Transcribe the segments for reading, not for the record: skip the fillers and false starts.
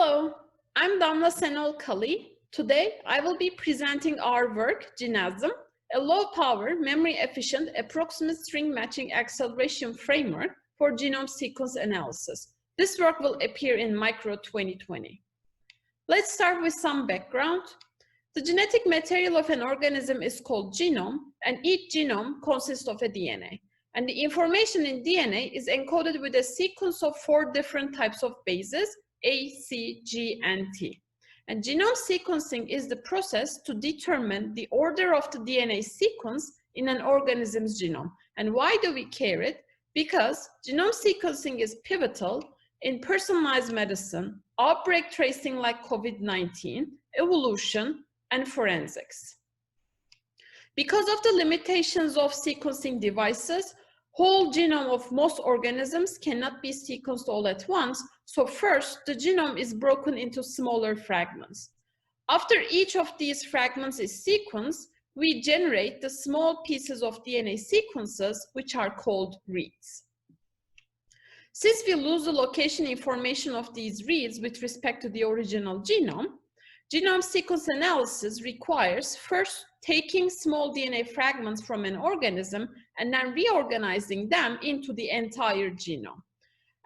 Hello, I'm Damla Senol Kali. Today, I will be presenting our work, GenASM, a low-power, memory-efficient approximate string matching acceleration framework for genome sequence analysis. This work will appear in Micro 2020. Let's start with some background. The genetic material of an organism is called genome, and each genome consists of a DNA. And the information in DNA is encoded with a sequence of 4 different types of bases, A, C, G, and T. And genome sequencing is the process to determine the order of the DNA sequence in an organism's genome. And why do we care it? Because genome sequencing is pivotal in personalized medicine, outbreak tracing like COVID-19, evolution, and forensics. Because of the limitations of sequencing devices, whole genome of most organisms cannot be sequenced all at once, so first the genome is broken into smaller fragments. After each of these fragments is sequenced, we generate the small pieces of DNA sequences, which are called reads. Since we lose the location information of these reads with respect to the original genome sequence analysis requires first taking small DNA fragments from an organism and then reorganizing them into the entire genome.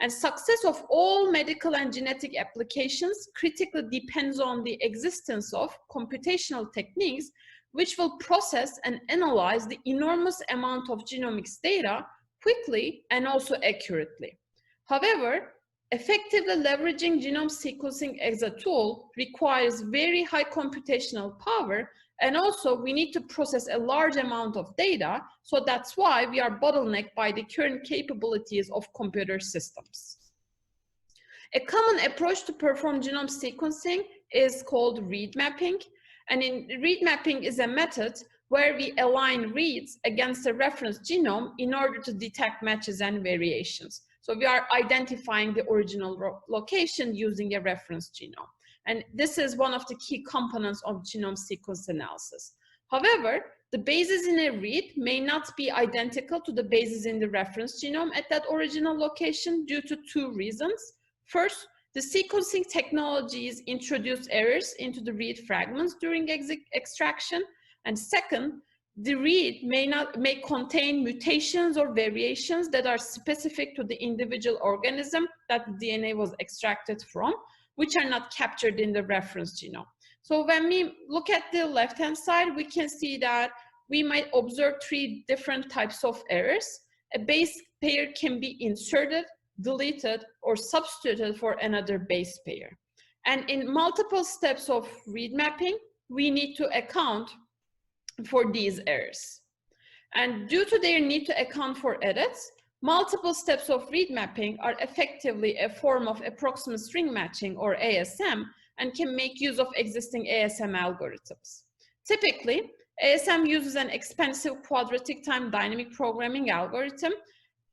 And success of all medical and genetic applications critically depends on the existence of computational techniques which will process and analyze the enormous amount of genomics data quickly and also accurately. However, effectively leveraging genome sequencing as a tool requires very high computational power, and also we need to process a large amount of data, so that's why we are bottlenecked by the current capabilities of computer systems. A common approach to perform genome sequencing is called read mapping, and read mapping is a method where we align reads against a reference genome in order to detect matches and variations. So we are identifying the original location using a reference genome. And this is one of the key components of genome sequence analysis. However, the bases in a read may not be identical to the bases in the reference genome at that original location due to 2 reasons. First, the sequencing technologies introduce errors into the read fragments during extraction. And second, the read may contain mutations or variations that are specific to the individual organism that the DNA was extracted from, which are not captured in the reference genome. So when we look at the left-hand side, we can see that we might observe 3 different types of errors. A base pair can be inserted, deleted, or substituted for another base pair. And in multiple steps of read mapping, we need to account for these errors. And due to their need to account for edits, multiple steps of read mapping are effectively a form of approximate string matching, or ASM, and can make use of existing ASM algorithms. Typically, ASM uses an expensive quadratic time dynamic programming algorithm,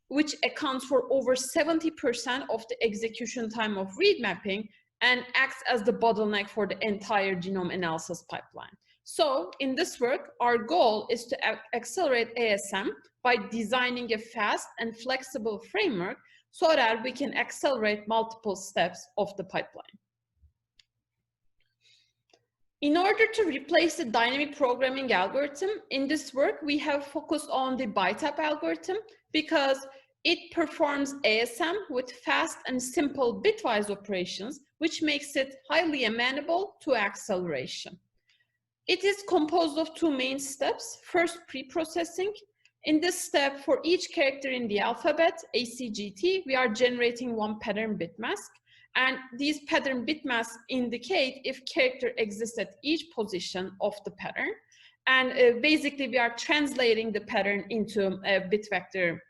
which accounts for over 70% of the execution time of read mapping and acts as the bottleneck for the entire genome analysis pipeline. So in this work, our goal is to accelerate ASM by designing a fast and flexible framework so that we can accelerate multiple steps of the pipeline. In order to replace the dynamic programming algorithm, in this work, we have focused on the Bitap algorithm because it performs ASM with fast and simple bitwise operations, which makes it highly amenable to acceleration. It is composed of 2 main steps. First, pre-processing. In this step, for each character in the alphabet, ACGT, we are generating 1 pattern bit mask. And these pattern bit masks indicate if character exists at each position of the pattern. And basically, we are translating the pattern into a bit vector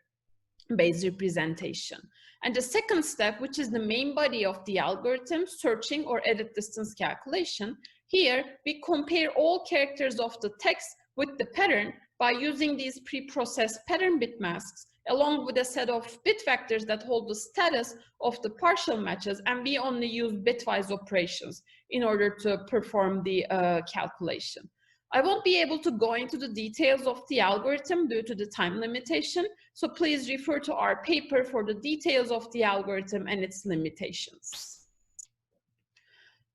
based representation. And the second step, which is the main body of the algorithm, searching or edit distance calculation, here we compare all characters of the text with the pattern by using these pre-processed pattern bit masks along with a set of bit vectors that hold the status of the partial matches, and we only use bitwise operations in order to perform the calculation. I won't be able to go into the details of the algorithm due to the time limitation, so please refer to our paper for the details of the algorithm and its limitations.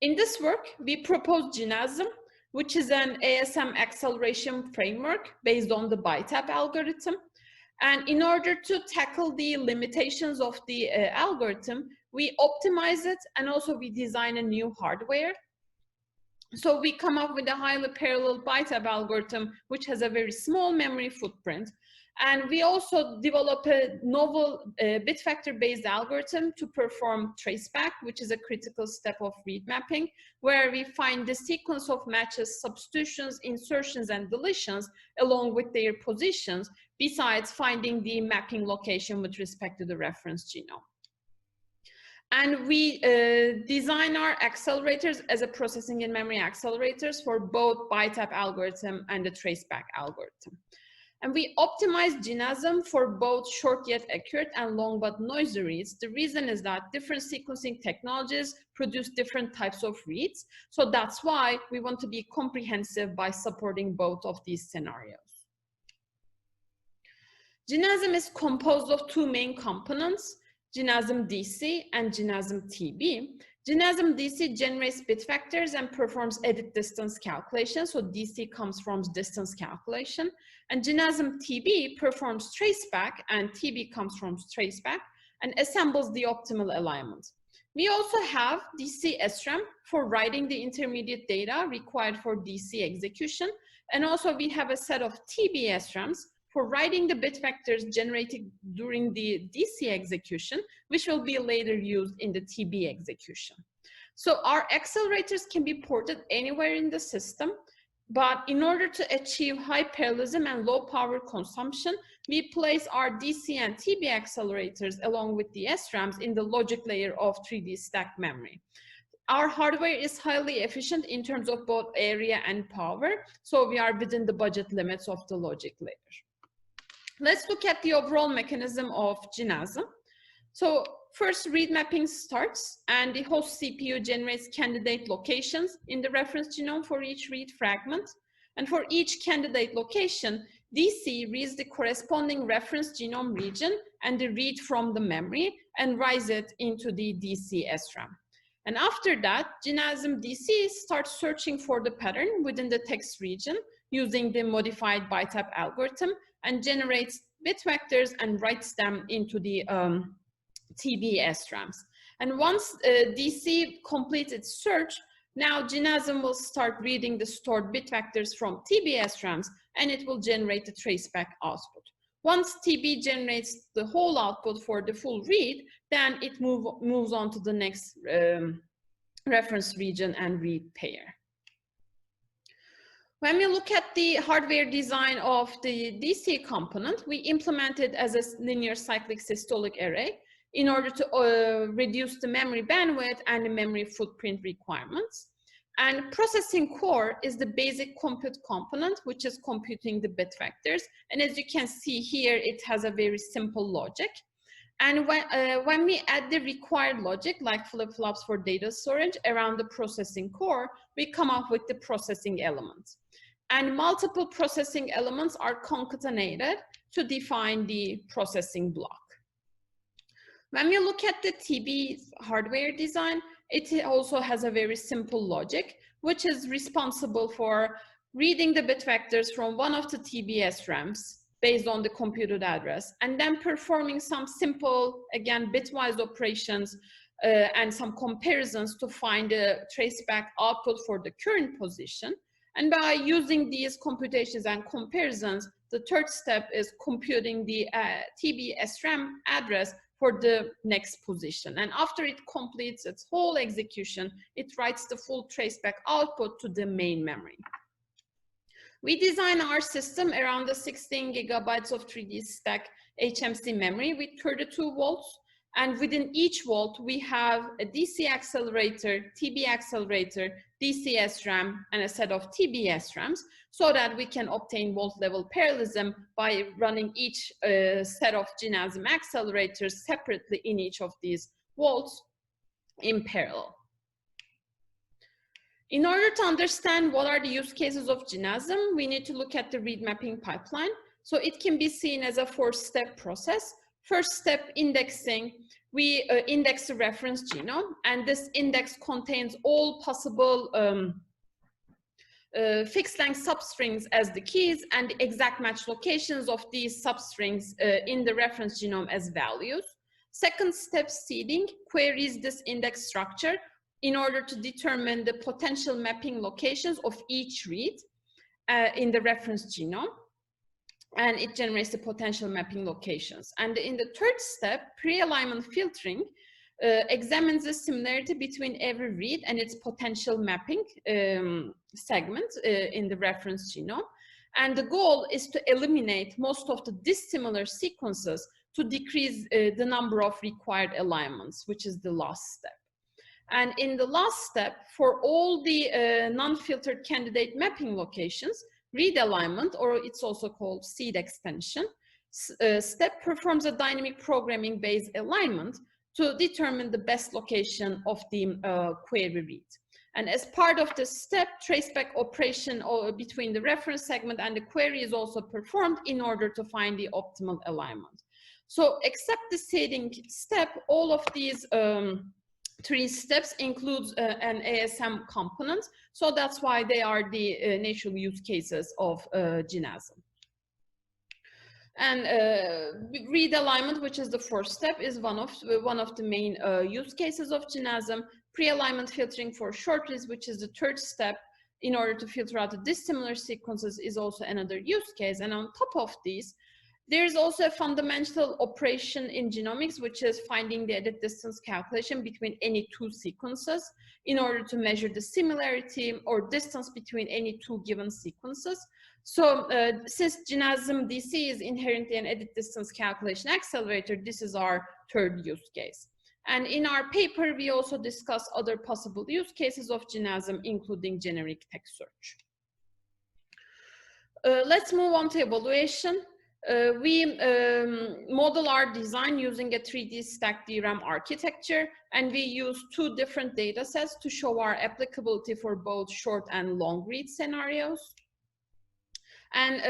In this work, we propose GenASM, which is an ASM acceleration framework based on the Bitap algorithm. And in order to tackle the limitations of the algorithm, we optimize it, and also we design a new hardware. So we come up with a highly parallel Bitap algorithm, which has a very small memory footprint. And we also develop a novel bit factor-based algorithm to perform traceback, which is a critical step of read mapping, where we find the sequence of matches, substitutions, insertions, and deletions along with their positions, besides finding the mapping location with respect to the reference genome. And we design our accelerators as a processing and memory accelerators for both Bitap algorithm and the traceback algorithm. And we optimize GenASM for both short yet accurate and long but noisy reads. The reason is that different sequencing technologies produce different types of reads. So that's why we want to be comprehensive by supporting both of these scenarios. GenASM is composed of two main components, GenASM-DC and GenASM-TB. GenASM-DC generates bit factors and performs edit distance calculation. So DC comes from distance calculation. And GenASM-TB performs traceback, and TB comes from traceback, and assembles the optimal alignment. We also have DC SRAM for writing the intermediate data required for DC execution. And also we have a set of TB SRAMs for writing the bit vectors generated during the DC execution, which will be later used in the TB execution. So our accelerators can be ported anywhere in the system, but in order to achieve high parallelism and low power consumption, we place our DC and TB accelerators along with the SRAMs in the logic layer of 3D stack memory. Our hardware is highly efficient in terms of both area and power, so we are within the budget limits of the logic layer. Let's look at the overall mechanism of GenASM. So first, read mapping starts, and the host CPU generates candidate locations in the reference genome for each read fragment. And for each candidate location, DC reads the corresponding reference genome region and the read from the memory and writes it into the DC SRAM. And after that, GenASM-DC starts searching for the pattern within the text region using the modified Bitap algorithm, and generates bit vectors and writes them into the TB SRAMs. And once DC completes its search, now GenASM will start reading the stored bit vectors from TB SRAMs, and it will generate the traceback output. Once TB generates the whole output for the full read, then it moves on to the next reference region and read pair. When we look at the hardware design of the DC component, we implement it as a linear cyclic systolic array in order to reduce the memory bandwidth and the memory footprint requirements. And processing core is the basic compute component, which is computing the bit vectors. And as you can see here, it has a very simple logic. And when we add the required logic, like flip-flops for data storage around the processing core, we come up with the processing elements. And multiple processing elements are concatenated to define the processing block. When we look at the TB hardware design, it also has a very simple logic, which is responsible for reading the bit vectors from one of the TB SRAMs based on the computed address, and then performing some simple, again, bitwise operations and some comparisons to find a traceback output for the current position. And by using these computations and comparisons, the third step is computing the TB SRAM address for the next position. And after it completes its whole execution, it writes the full traceback output to the main memory. We design our system around the 16 gigabytes of 3D stack HMC memory with 32 volts. And within each volt, we have a DC accelerator, TB accelerator, DC SRAM, and a set of TB SRAMs, so that we can obtain volt level parallelism by running each set of GenASM accelerators separately in each of these volts in parallel. In order to understand what are the use cases of GenASM, we need to look at the read mapping pipeline. So it can be seen as a 4-step process, First step, indexing. We index the reference genome, and this index contains all possible fixed length substrings as the keys and the exact match locations of these substrings in the reference genome as values. Second step, seeding, queries this index structure in order to determine the potential mapping locations of each read in the reference genome. And it generates the potential mapping locations. And in the third step, pre-alignment filtering examines the similarity between every read and its potential mapping segment in the reference genome. And the goal is to eliminate most of the dissimilar sequences to decrease the number of required alignments, which is the last step. And in the last step, for all the non-filtered candidate mapping locations, read alignment, or it's also called seed extension, step performs a dynamic programming based alignment to determine the best location of the query read. And as part of this step, traceback operation between the reference segment and the query is also performed in order to find the optimal alignment. So except the seeding step, all of these three steps includes an ASM component. So that's why they are the natural use cases of GenASM. And read alignment, which is the fourth step, is one of the main use cases of GenASM. Pre-alignment filtering for short reads, which is the third step, in order to filter out the dissimilar sequences, is also another use case. And on top of these, there's also a fundamental operation in genomics, which is finding the edit distance calculation between any two sequences in order to measure the similarity or distance between any two given sequences. So since GenASM-DC is inherently an edit distance calculation accelerator, this is our third use case. And in our paper, we also discuss other possible use cases of GenASM, including generic text search. Let's move on to evaluation. We model our design using a 3D stacked DRAM architecture, and we use two different data sets to show our applicability for both short and long read scenarios. And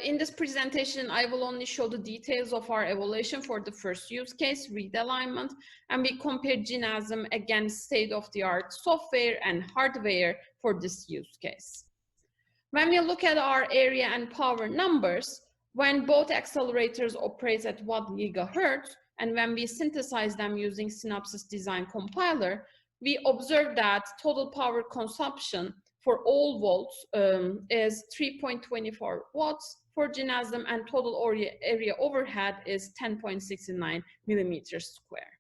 in this presentation, I will only show the details of our evaluation for the first use case, read alignment, and we compare GenASM against state-of-the-art software and hardware for this use case. When we look at our area and power numbers, when both accelerators operate at 1 gigahertz, and when we synthesize them using Synopsys Design Compiler, we observe that total power consumption for all volts is 3.24 watts for GenASM, and total area overhead is 10.69 millimeters square.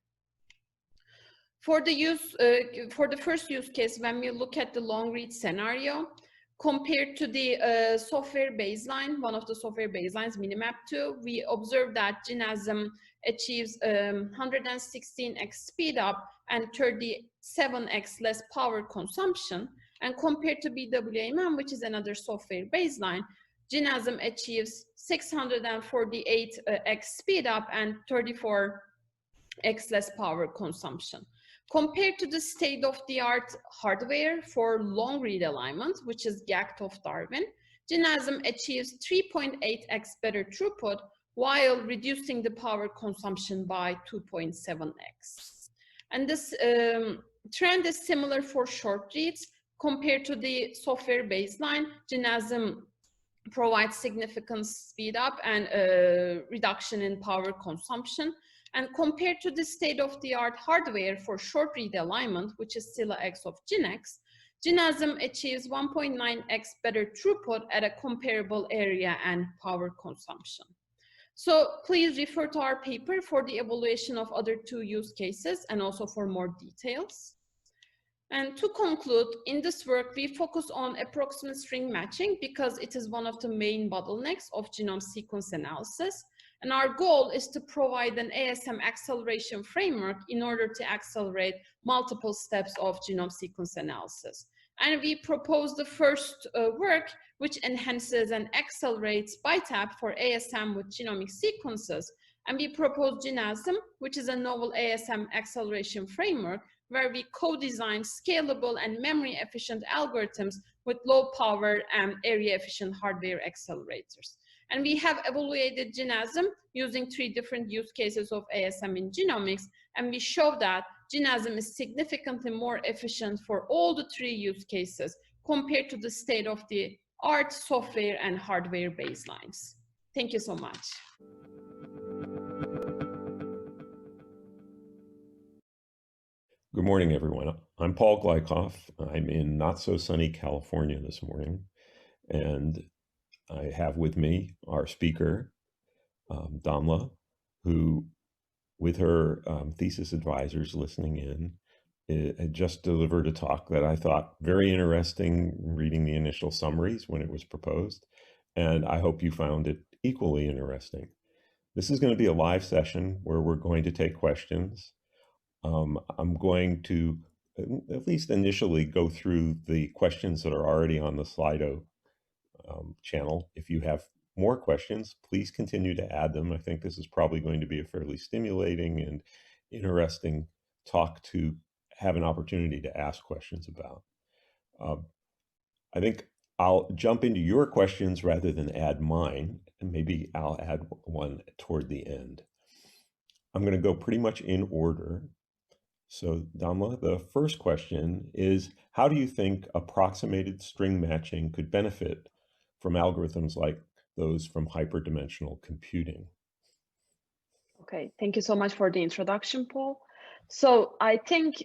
For the first use case, when we look at the long read scenario, compared to the software baseline, one of the software baselines, Minimap2, we observe that GenASM achieves 116x speed up and 37x less power consumption. And compared to BWMM, which is another software baseline, GenASM achieves 648x speed up and 34x less power consumption. Compared to the state-of-the-art hardware for long read alignment, which is GACT of Darwin, GenASM achieves 3.8x better throughput while reducing the power consumption by 2.7x. And this trend is similar for short reads. Compared to the software baseline, GenASM provides significant speed up and reduction in power consumption. And compared to the state-of-the-art hardware for short read alignment, which is Scylla-X of GenX, GenASM achieves 1.9x better throughput at a comparable area and power consumption. So please refer to our paper for the evaluation of other two use cases and also for more details. And to conclude, in this work, we focus on approximate string matching because it is one of the main bottlenecks of genome sequence analysis. And our goal is to provide an ASM acceleration framework in order to accelerate multiple steps of genome sequence analysis. And we propose the first work, which enhances and accelerates Bitap for ASM with genomic sequences. And we propose GenASM, which is a novel ASM acceleration framework, where we co-design scalable and memory-efficient algorithms with low power and area-efficient hardware accelerators. And we have evaluated GenASM using 3 different use cases of ASM in genomics, and we show that GenASM is significantly more efficient for all the 3 use cases compared to the state-of-the-art software and hardware baselines. Thank you so much. Good morning, everyone. I'm Paul Glykoff. I'm in not-so-sunny California this morning, and I have with me our speaker, Damla, who, with her thesis advisors listening in, had just delivered a talk that I thought very interesting, reading the initial summaries when it was proposed, and I hope you found it equally interesting. This is going to be a live session where we're going to take questions. I'm going to, at least initially, go through the questions that are already on the Slido channel. If you have more questions, please continue to add them. I think this is probably going to be a fairly stimulating and interesting talk to have an opportunity to ask questions about. I think I'll jump into your questions rather than add mine, and maybe I'll add one toward the end. I'm going to go pretty much in order. So Damla, the first question is, how do you think approximated string matching could benefit from algorithms like those from hyperdimensional computing? Okay, thank you so much for the introduction, Paul. So I think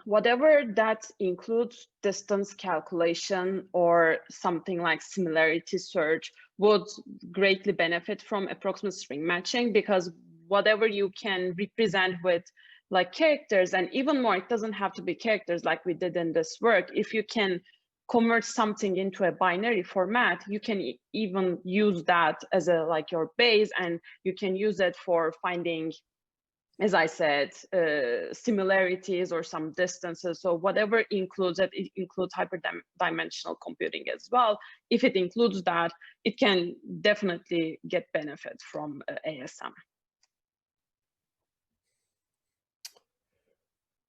whatever that includes distance calculation or something like similarity search would greatly benefit from approximate string matching, because whatever you can represent with like characters, and even more, it doesn't have to be characters like we did in this work. If you can convert something into a binary format, you can even use that as a like your base, and you can use it for finding, as I said, similarities or some distances. So whatever includes it, it includes hyperdimensional computing as well. If it includes that, it can definitely get benefit from ASM.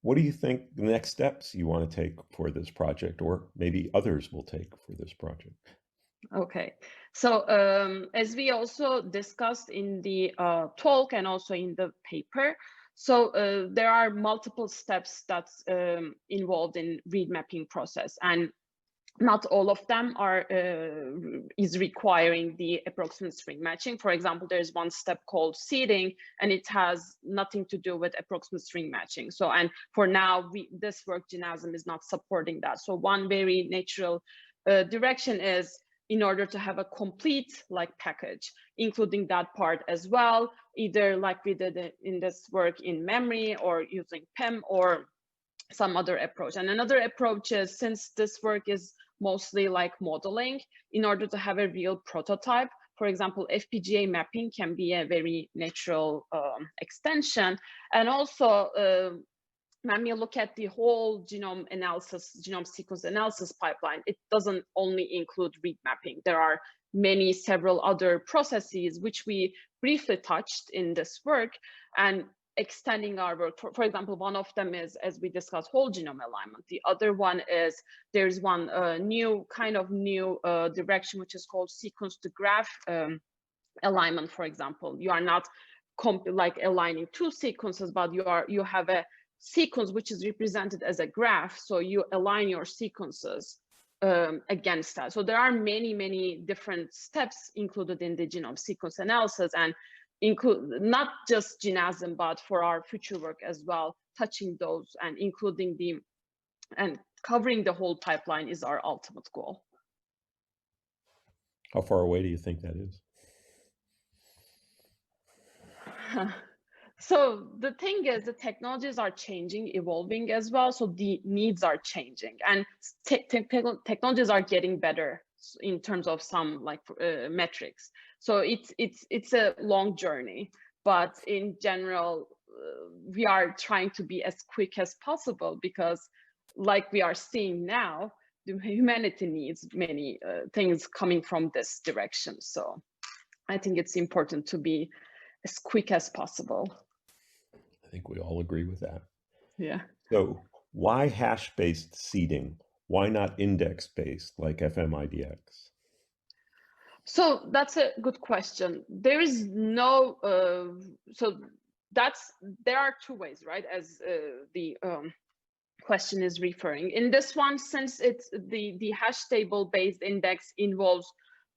What do you think the next steps you want to take for this project, or maybe others will take for this project? Okay, so as we also discussed in the talk and also in the paper, so there are multiple steps that's involved in read mapping process, and not all of them are is requiring the approximate string matching. For example, there's one step called seeding, and it has nothing to do with approximate string matching. So, and for now, this work GenASM is not supporting that. So one very natural direction is, in order to have a complete like package, including that part as well, either like we did in this work in memory or using PEM or some other approach. And another approach is, since this work is mostly like modeling, in order to have a real prototype, for example, FPGA mapping can be a very natural extension. And also, when you look at the whole genome analysis, genome sequence analysis pipeline, it doesn't only include read mapping. There are several other processes which we briefly touched in this work, and extending our work. For example, one of them is, as we discussed, whole genome alignment. The other one is, there's one new direction, which is called sequence to graph alignment. For example, you are not like aligning 2 sequences, but you have a sequence which is represented as a graph. So you align your sequences against that. So there are many different steps included in the genome sequence analysis, and include not just GenASM, but for our future work as well, touching those and including and covering the whole pipeline is our ultimate goal. How far away do you think that is? So the thing is, the technologies are changing, evolving as well. So the needs are changing, and technologies are getting better in terms of some like metrics. So it's a long journey, but in general, we are trying to be as quick as possible, because like we are seeing now, the humanity needs many things coming from this direction. So I think it's important to be as quick as possible. I think we all agree with that. Yeah. So why hash-based seeding? Why not index-based like FMIDX? So that's a good question. There is no, there are two ways, right? As the question is referring. In this one, since it's the hash table based index involves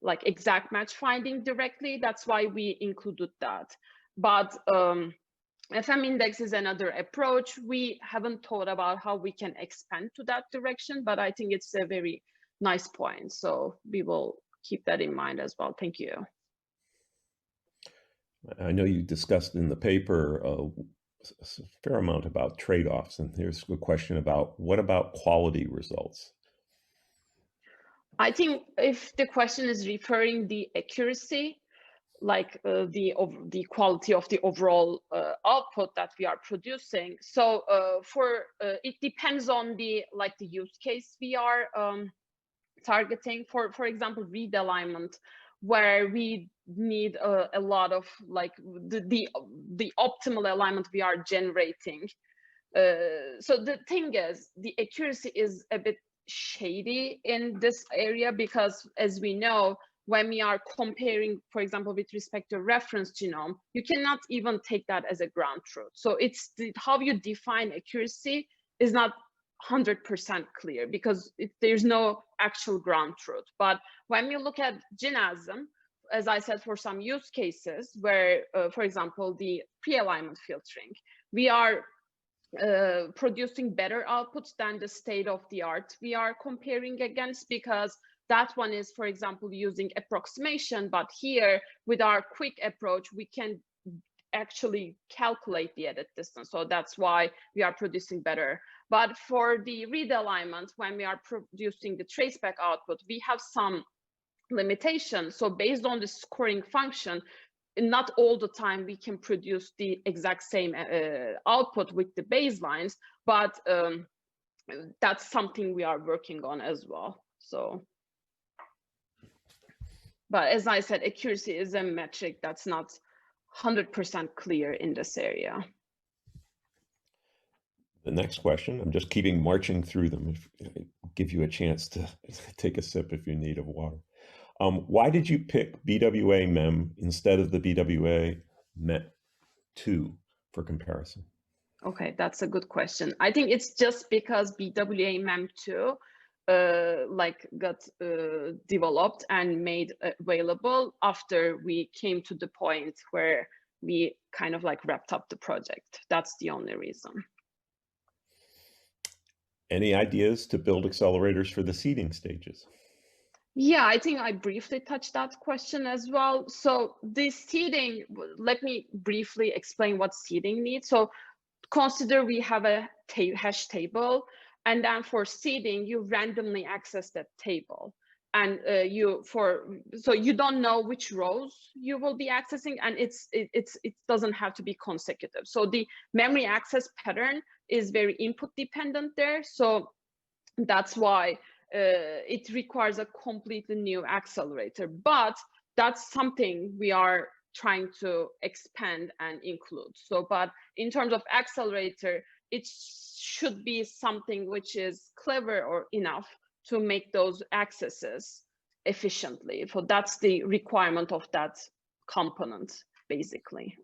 like exact match finding directly, that's why we included that. But FM index is another approach. We haven't thought about how we can expand to that direction, but I think it's a very nice point. So we will keep that in mind as well. Thank you. I know you discussed in the paper a fair amount about trade-offs, and here's a question about what about quality results? I think if the question is referring the accuracy, like the quality of the overall output that we are producing. So it depends on the use case we are targeting. For example, read alignment, where we need a lot of the optimal alignment we are generating. So the thing is, the accuracy is a bit shady in this area because, as we know, when we are comparing, for example, with respect to reference genome, you cannot even take that as a ground truth. So it's how you define accuracy is not 100% clear because there's no actual ground truth. But when we look at GenASM, as I said, for some use cases where, for example, the pre-alignment filtering, we are producing better outputs than the state of the art we are comparing against, because that one is, for example, using approximation. But here, with our quick approach, we can actually calculate the edit distance. So that's why we are producing better. But for the read alignment, when we are producing the traceback output, we have some limitations. So based on the scoring function, not all the time we can produce the exact same output with the baselines, but that's something we are working on as well. So, but as I said, accuracy is a metric that's not 100% clear in this area. The next question, I'm just keeping marching through them. Give you a chance to take a sip if you need of water. Why did you pick BWA MEM instead of the BWA MET2 for comparison? Okay, that's a good question. I think it's just because BWA MEM2 got developed and made available after we came to the point where we kind of wrapped up the project. That's the only reason. Any ideas to build accelerators for the seeding stages? Yeah, I think I briefly touched that question as well. So the seeding, let me briefly explain what seeding needs. So consider we have a hash table, and then for seeding, you randomly access that table. And so you don't know which rows you will be accessing, and it doesn't have to be consecutive. So the memory access pattern is very input dependent there. So that's why it requires a completely new accelerator. But that's something we are trying to expand and include. So, but in terms of accelerator, it should be something which is clever or enough to make those accesses efficiently. So that's the requirement of that component, basically.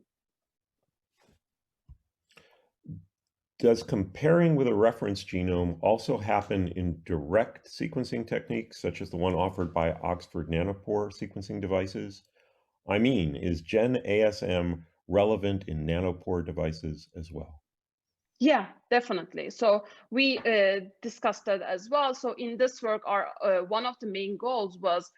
Does comparing with a reference genome also happen in direct sequencing techniques, such as the one offered by Oxford Nanopore sequencing devices? I mean, is GenASM relevant in nanopore devices as well? Yeah, definitely. So we discussed that as well. So in this work, one of the main goals was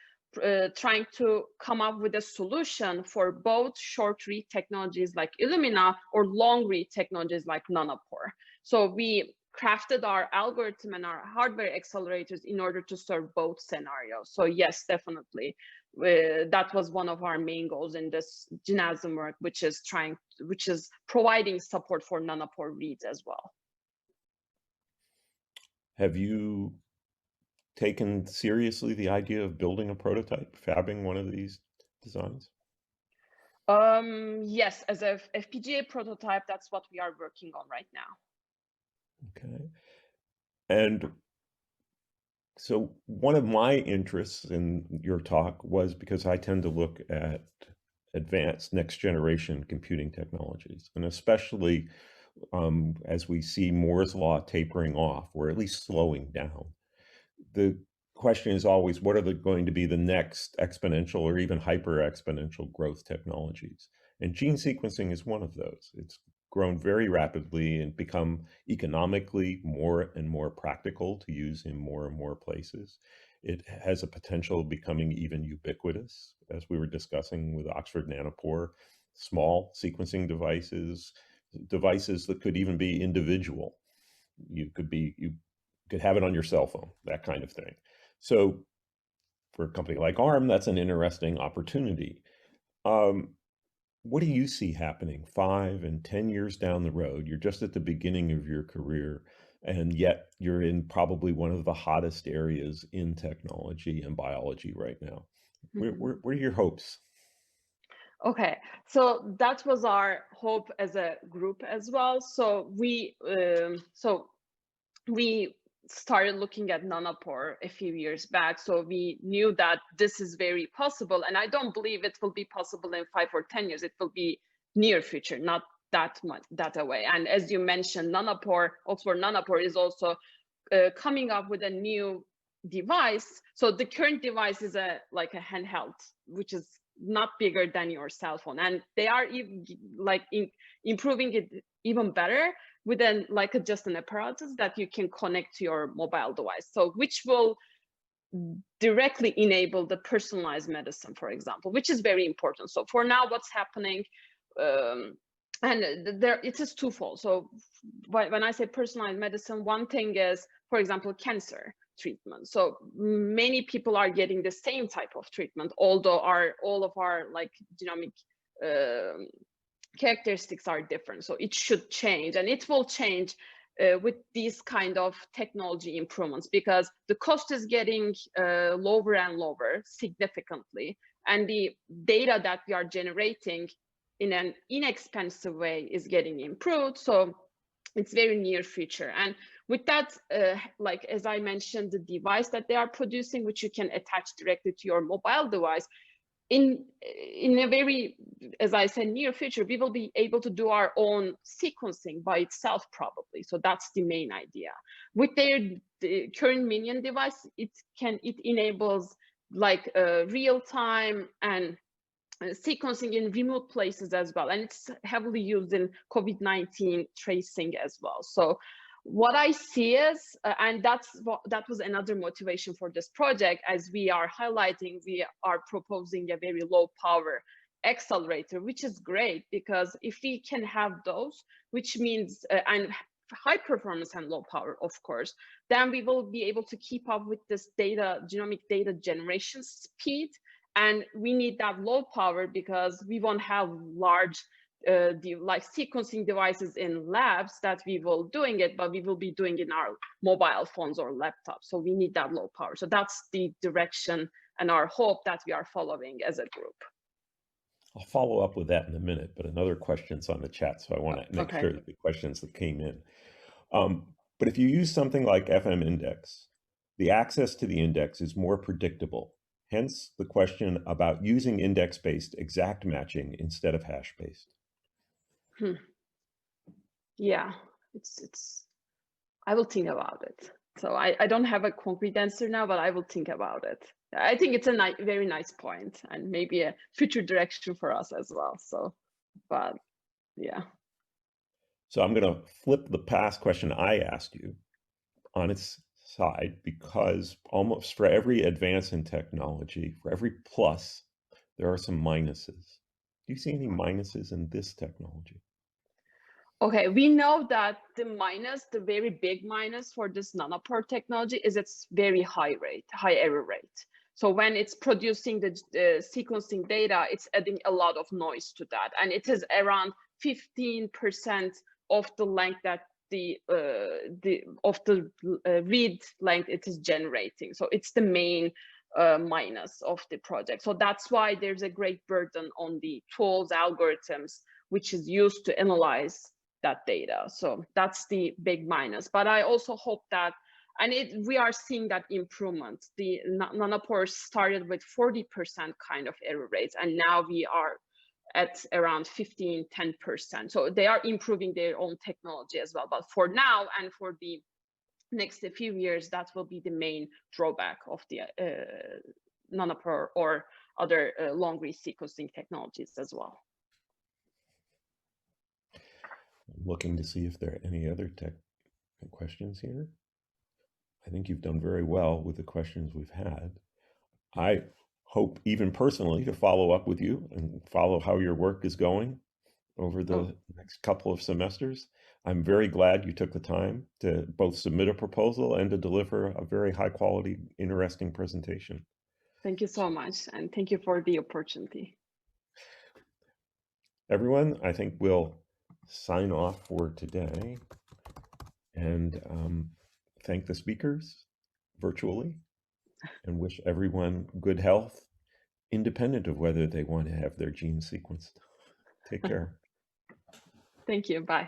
trying to come up with a solution for both short read technologies like Illumina or long read technologies like Nanopore. So we crafted our algorithm and our hardware accelerators in order to serve both scenarios. So yes, definitely. That was one of our main goals in this GenASM work, which is providing support for nanopore reads as well. Have you taken seriously the idea of building a prototype, fabbing one of these designs? Yes, as a FPGA prototype, that's what we are working on right now. Okay. And So one of my interests in your talk was because I tend to look at advanced next generation computing technologies, and especially as we see Moore's law tapering off, or at least slowing down. The question is always, what are going to be the next exponential or even hyper exponential growth technologies? And gene sequencing is one of those. It's grown very rapidly and become economically more and more practical to use in more and more places. It has a potential of becoming even ubiquitous, as we were discussing with Oxford Nanopore, small sequencing devices, devices that could even be individual. You could have it on your cell phone, that kind of thing. So for a company like ARM, that's an interesting opportunity. What do you see happening 5 and 10 years down the road? You're just at the beginning of your career, and yet you're in probably one of the hottest areas in technology and biology right now. What are your hopes? Okay, so that was our hope as a group as well. So we started looking at nanopore a few years back. So we knew that this is very possible, and I don't believe it will be possible in 5 or 10 years. It will be near future, not that much that away. And as you mentioned, Oxford Nanopore is also coming up with a new device. So the current device is like a handheld, which is not bigger than your cell phone, and they are improving it even better with just an apparatus that you can connect to your mobile device, so which will directly enable the personalized medicine, for example, which is very important. So for now, what's happening, and there it is twofold. So when I say personalized medicine, one thing is, for example, cancer treatment. So many people are getting the same type of treatment, although all of our genomic characteristics are different. So it should change, and it will change with these kind of technology improvements, because the cost is getting lower and lower significantly, and the data that we are generating in an inexpensive way is getting improved. So it's very near future. And with that, as I mentioned, the device that they are producing, which you can attach directly to your mobile device, in a very, as I said, near future, we will be able to do our own sequencing by itself, probably. So that's the main idea. With the current Minion device, it enables real time and sequencing in remote places as well, and it's heavily used in COVID-19 tracing as well. So what I see is, and that was another motivation for this project, as we are highlighting, we are proposing a very low power accelerator, which is great, because if we can have those, which means and high performance and low power, of course, then we will be able to keep up with this genomic data generation speed. And we need that low power because we won't have large sequencing devices in labs that we will doing it, but we will be doing in our mobile phones or laptops. So we need that low power. So that's the direction and our hope that we are following as a group. I'll follow up with that in a minute, but another question's on the chat, so I want to make sure that the questions that came in. But if you use something like FM index, the access to the index is more predictable. Hence the question about using index-based exact matching instead of hash-based. Yeah, I will think about it. So I don't have a concrete answer now, but I will think about it. I think it's a very nice point, and maybe a future direction for us as well. So, but yeah. So I'm going to flip the past question I asked you on its side, because almost for every advance in technology, for every plus, there are some minuses. Do you see any minuses in this technology? Okay, we know that the very big minus for this nanopore technology is its very high error rate. So when it's producing the sequencing data, it's adding a lot of noise to that, and it is around 15% of the length that the read length it is generating. So it's the main minus of the project. So that's why there's a great burden on the tools, algorithms, which is used to analyze that data. So that's the big minus. But I also hope that And we are seeing that improvement. The nanopores started with 40% kind of error rates, and now we are at around 15–10%. So they are improving their own technology as well. But for now and for the next few years, that will be the main drawback of the nanopore or other long-read sequencing technologies as well. I'm looking to see if there are any other questions here. I think you've done very well with the questions we've had. I hope, even personally, to follow up with you and follow how your work is going over the next couple of semesters. I'm very glad you took the time to both submit a proposal and to deliver a very high quality, interesting presentation. Thank you so much, and thank you for the opportunity. Everyone, I think we'll sign off for today and thank the speakers virtually and wish everyone good health, independent of whether they want to have their genes sequenced. Take care. Thank you. Bye.